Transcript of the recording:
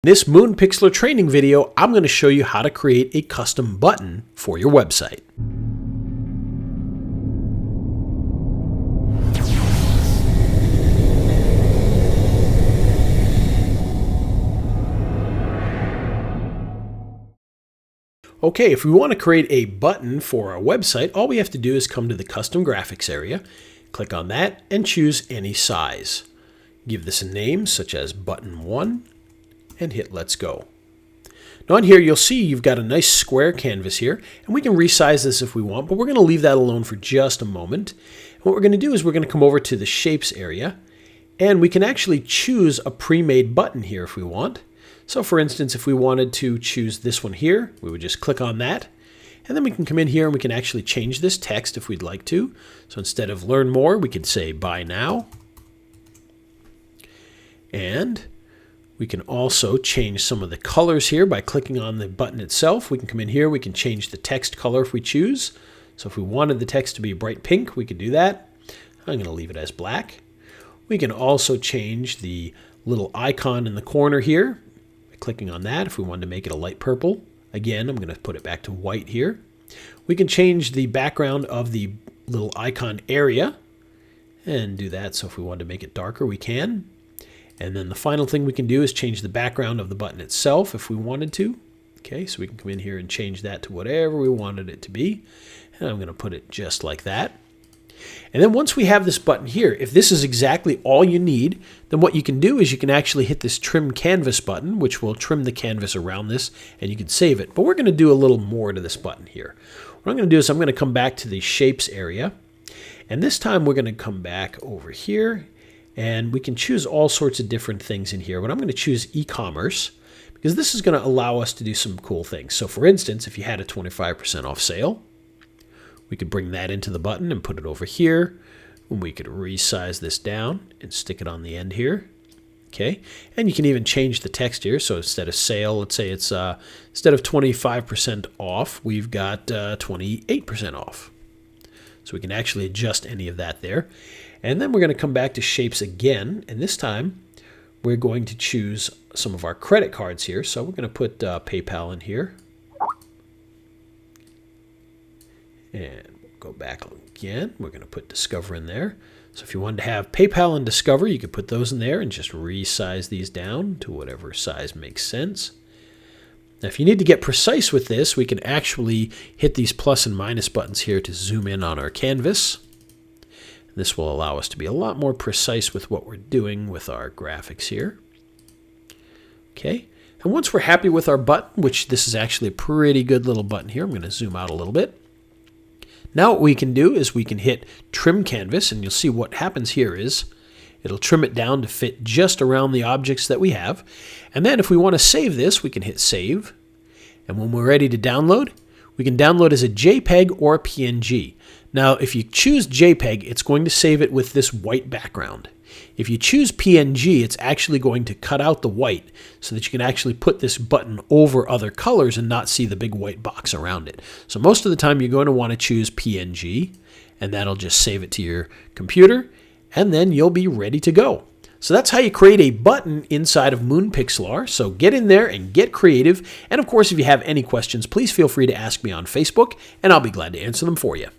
In this MoonPixlar training video, I'm going to show you how to create a custom button for your website. Okay, if we want to create a button for our website, all we have to do is come to the custom graphics area, click on that, and choose any size. Give this a name such as button 1. And hit Let's Go. Now on here you'll see you've got a nice square canvas here, and we can resize this if we want, but we're going to leave that alone for just a moment. And what we're going to do is we're going to come over to the Shapes area, and we can actually choose a pre-made button here if we want. So for instance, if we wanted to choose this one here, we would just click on that, and then we can come in here and we can actually change this text if we'd like to. So instead of Learn More, we could say Buy Now. And we can also change some of the colors here by clicking on the button itself. We can come in here, we can change the text color if we choose. So if we wanted the text to be bright pink, we could do that. I'm going to leave it as black. We can also change the little icon in the corner here by clicking on that if we wanted to make it a light purple. Again, I'm going to put it back to white here. We can change the background of the little icon area and do that. So if we wanted to make it darker, we can. And then the final thing we can do is change the background of the button itself if we wanted to. Okay, so we can come in here and change that to whatever we wanted it to be. And I'm going to put it just like that. And then once we have this button here, if this is exactly all you need, then what you can do is you can actually hit this Trim Canvas button, which will trim the canvas around this, and you can save it. But we're going to do a little more to this button here. What I'm going to do is I'm going to come back to the Shapes area. And this time we're going to come back over here. And we can choose all sorts of different things in here, but I'm going to choose e-commerce because this is going to allow us to do some cool things. So for instance, if you had a 25% off sale, we could bring that into the button and put it over here. And we could resize this down and stick it on the end here. Okay, and you can even change the text here. So instead of sale, let's say it's instead of 25% off, we've got 28% off. So we can actually adjust any of that there. And then we're going to come back to Shapes again, and this time we're going to choose some of our credit cards here. So we're going to put PayPal in here. And go back again. We're going to put Discover in there. So if you wanted to have PayPal and Discover, you could put those in there and just resize these down to whatever size makes sense. Now, if you need to get precise with this, we can actually hit these plus and minus buttons here to zoom in on our canvas. This will allow us to be a lot more precise with what we're doing with our graphics here. Okay, and once we're happy with our button, which this is actually a pretty good little button here, I'm going to zoom out a little bit. Now what we can do is we can hit Trim Canvas, and you'll see what happens here is it'll trim it down to fit just around the objects that we have. And then if we want to save this, we can hit Save. And when we're ready to download, we can download as a JPEG or a PNG. Now, if you choose JPEG, it's going to save it with this white background. If you choose PNG, it's actually going to cut out the white so that you can actually put this button over other colors and not see the big white box around it. So most of the time, you're going to want to choose PNG, and that'll just save it to your computer, and then you'll be ready to go. So that's how you create a button inside of MoonPixlar. So get in there and get creative. And of course, if you have any questions, please feel free to ask me on Facebook, and I'll be glad to answer them for you.